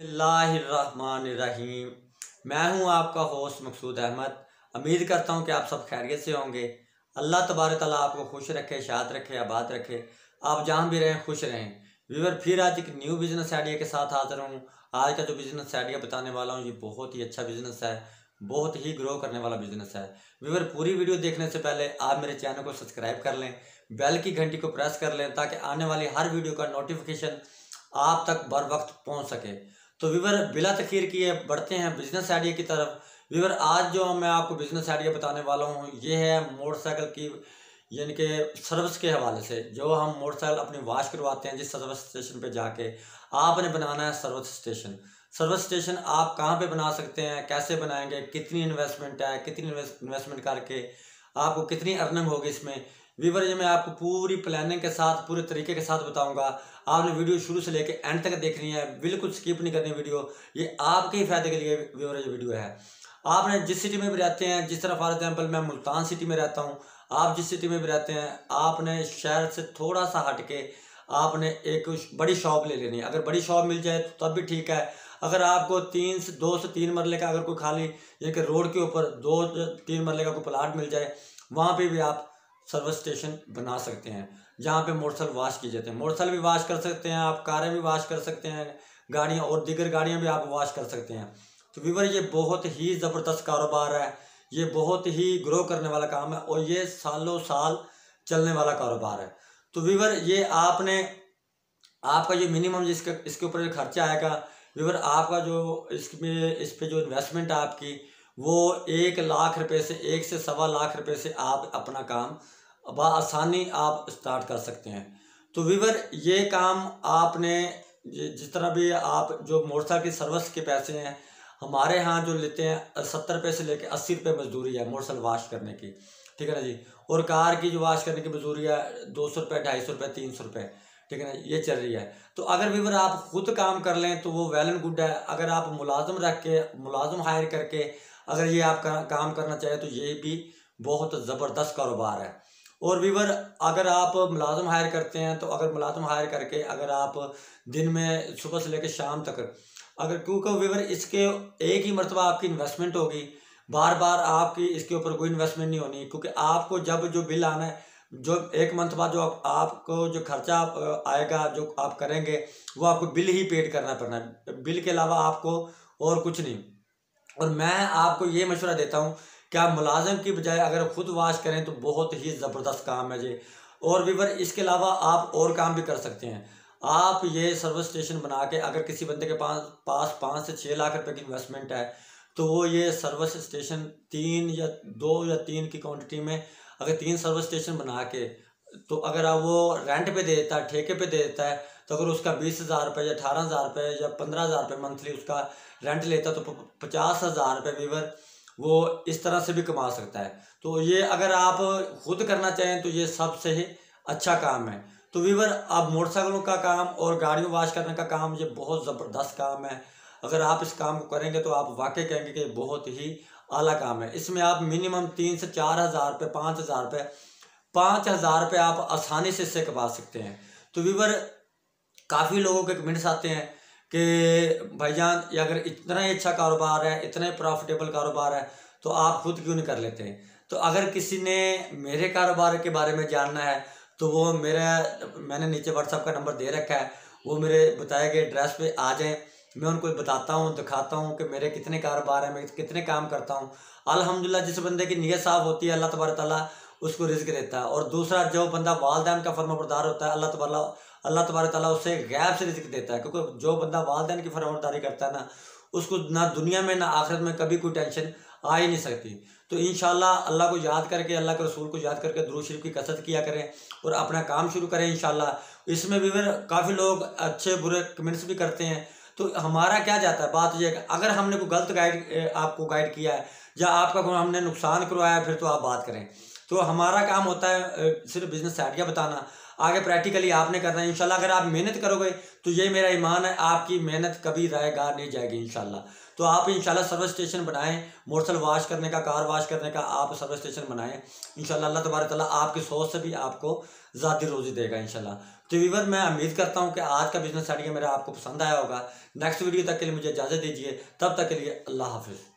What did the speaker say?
बिस्मिल्लाहिर्रहमानिर्रहीम। मैं हूं आपका होस्ट मकसूद अहमद। उम्मीद करता हूं कि आप सब खैरियत से होंगे। अल्लाह तबारक ताला आपको खुश रखे, शाद रखे, आबाद रखे। आप जहां भी रहें खुश रहें। व्यूअर, फिर आज एक न्यू बिजनेस आइडिया के साथ हाजिर हूं। आज का जो बिजनेस आइडिया बताने वाला हूं ये बहुत ही अच्छा बिजनेस है, बहुत ही ग्रो करने वाला बिजनेस है। व्यूअर, पूरी वीडियो देखने से पहले आप मेरे चैनल को सब्सक्राइब कर लें, बेल की घंटी को प्रेस कर लें ताकि आने वाली हर वीडियो का नोटिफिकेशन आप तक बर वक्त पहुँच सके। तो व्यूअर, बिला तखीर किए बढ़ते हैं बिजनेस आइडिया की तरफ। व्यूअर, आज जो मैं आपको बिजनेस आइडिया बताने वाला हूँ ये है मोटरसाइकिल की यानी कि सर्विस के हवाले से। जो हम मोटरसाइकिल अपनी वॉश करवाते हैं जिस सर्विस स्टेशन पे जाके, आपने बनाना है सर्विस स्टेशन। सर्विस स्टेशन आप कहाँ पे बना सकते हैं, कैसे बनाएंगे, कितनी इन्वेस्टमेंट है, कितनी इन्वेस्टमेंट करके आपको कितनी अर्निंग होगी इसमें। व्यूअर, ये मैं आपको पूरी प्लानिंग के साथ, पूरे तरीके के साथ बताऊंगा। आपने वीडियो शुरू से लेकर एंड तक देखनी है, बिल्कुल स्किप नहीं करनी वीडियो। ये आपके ही फायदे के लिए व्यूअर ये वीडियो है। आपने जिस सिटी में भी रहते हैं, जिस तरह फॉर एग्जाम्पल मैं मुल्तान सिटी में रहता हूँ, आप जिस सिटी में भी रहते हैं, आपने शहर से थोड़ा सा हट के आपने एक बड़ी शॉप ले लेनी है। अगर बड़ी शॉप मिल जाए तो तब भी ठीक है। अगर आपको 2 से 3 मरले का अगर कोई खाली यानी कि रोड के ऊपर 2 से 3 मरले का कोई प्लाट मिल जाए, वहाँ पे भी आप सर्विस स्टेशन बना सकते हैं जहाँ पे मोटरसाइकिल वॉश किए जाते हैं। मोटरसाइकिल भी वॉश कर सकते हैं आप, कारें भी वॉश कर सकते हैं, गाड़ियाँ और दीगर गाड़ियाँ भी आप वॉश कर सकते हैं। तो व्यूअर, ये बहुत ही ज़बरदस्त कारोबार है, ये बहुत ही ग्रो करने वाला काम है और ये सालों साल चलने वाला कारोबार है। तो व्यूअर, ये आपका जो मिनिमम इसके ऊपर खर्चा आएगा, व्यूअर आपका जो इसमें इस पे जो इन्वेस्टमेंट है आपकी, वो 1 लाख रुपए से 1 से 1.25 लाख रुपए से आप अपना काम आसानी आप स्टार्ट कर सकते हैं। तो व्यूअर, ये काम आपने जिस तरह भी आप जो मोटरसाइकिल की सर्विस के पैसे हैं हमारे यहाँ जो लेते हैं 70 रुपये से लेकर 80 रुपये मजदूरी है मोटरसाइकिल वॉश करने की, ठीक है ना जी। और कार की जो वॉश करने की मजदूरी है 200 रुपये, 250 रुपये, 300 रुपये, ठीक है ना, ये चल रही है। तो अगर व्यूअर आप खुद काम कर लें तो वो वेल एंड गुड है। अगर आप मुलाजिम रख के, मुलाजिम हायर करके अगर ये आप काम करना चाहें तो ये भी बहुत ज़बरदस्त कारोबार है। और व्यूअर, अगर आप मुलाजिम हायर करते हैं तो अगर मुलाजिम हायर करके अगर आप दिन में सुबह से लेकर शाम तक अगर, क्योंकि व्यूअर इसके एक ही मरतबा आपकी इन्वेस्टमेंट होगी, बार बार आपकी इसके ऊपर कोई इन्वेस्टमेंट नहीं होनी, क्योंकि आपको जब जो बिल आना है, जो 1 मंथ बाद जो आपको जो खर्चा आएगा जो आप करेंगे वो आपको बिल ही पेड करना पड़ना है, बिल के अलावा आपको और कुछ नहीं। और मैं आपको ये मशवरा देता हूँ कि आप मुलाजिम की बजाय अगर खुद वॉश करें तो बहुत ही ज़बरदस्त काम है जी। और व्यूअर, इसके अलावा आप और काम भी कर सकते हैं। आप ये सर्विस स्टेशन बना के अगर किसी बंदे के पास 5 से 6 लाख रुपए की इन्वेस्टमेंट है तो वो ये सर्विस स्टेशन 2 या 3 की क्वांटिटी में अगर 3 सर्विस स्टेशन बना के, तो अगर आप वो रेंट पे दे देता है, ठेके पे दे देता है, तो अगर उसका 20,000 रुपये या 18,000 रुपये या 15,000 रुपये मंथली उसका रेंट लेता है तो 50,000 रुपये व्यूअर वो इस तरह से भी कमा सकता है। तो ये अगर आप खुद करना चाहें तो ये सबसे ही अच्छा काम है। तो व्यूअर, आप मोटरसाइकिलों का काम और गाड़ियों वॉश करने का काम ये बहुत ज़बरदस्त काम है। अगर आप इस काम को करेंगे तो आप वाकई कहेंगे कि बहुत ही आला काम है। इसमें आप मिनिमम 3 से 4,000 रुपये, 5,000 रुपये, 5,000 रुपये आप आसानी से इससे कमा सकते हैं। तो व्यूअर, काफ़ी लोगों के कमेंट्स आते हैं कि भाईजान ये अगर इतना ही अच्छा कारोबार है, इतना ही प्रॉफिटेबल कारोबार है तो आप खुद क्यों नहीं कर लेते हैं। तो अगर किसी ने मेरे कारोबार के बारे में जानना है तो वो मैंने नीचे व्हाट्सएप का नंबर दे रखा है, वो मेरे बताए गए एड्रेस पे आ जाएं। मैं उनको बताता हूँ, दिखाता हूँ कि मेरे कितने कारोबार हैं, मैं कितने काम करता हूँ। अल्हम्दुलिल्लाह, जिस बंदे की नीयत साफ होती है अल्लाह तबारक ताला उसको रिज़्क़ देता है। और दूसरा, जो बंदा वालिदैन का फरमाबरदार होता है अल्लाह तबारक ताला उससे गैब से रिज़्क़ देता है, क्योंकि जो बंदा वालिदैन की फरमाबरदारी करता है ना, उसको ना दुनिया में ना आखिरत में कभी कोई टेंशन आ ही नहीं सकती। तो इंशाल्लाह अल्लाह को याद करके, अल्लाह के रसूल को याद करके दुरूद शरीफ की कसरत किया करें और अपना काम शुरू करें इंशाल्लाह। इसमें भी काफ़ी लोग अच्छे बुरे कमेंट्स भी करते हैं। तो हमारा क्या जाता है, बात यह है कि अगर हमने कोई गलत आपको गाइड किया है या आपका कोई हमने नुकसान करवाया है फिर तो आप बात करें। तो हमारा काम होता है सिर्फ बिजनेस आइडिया बताना, आगे प्रैक्टिकली आपने करना है इंशाल्लाह। अगर आप मेहनत करोगे तो ये मेरा ईमान है आपकी मेहनत कभी रायगा नहीं जाएगी इंशाल्लाह। तो आप इंशाल्लाह सर्विस स्टेशन बनाएं, मोटरसाइकिल वॉश करने का, कार वॉश करने का आप सर्विस स्टेशन बनाएं इंशाल्लाह। अल्लाह तबारक ताला आपकी सोच से भी आपको ज़्यादा रोज़ी देगा इंशाल्लाह। तो व्यूअर मैं उम्मीद करता हूँ कि आज का बिजनेस आइडिया मेरा आपको पसंद आया होगा। नेक्स्ट वीडियो तक के लिए मुझे इजाज़त दीजिए, तब तक के लिए अल्लाह हाफिज़।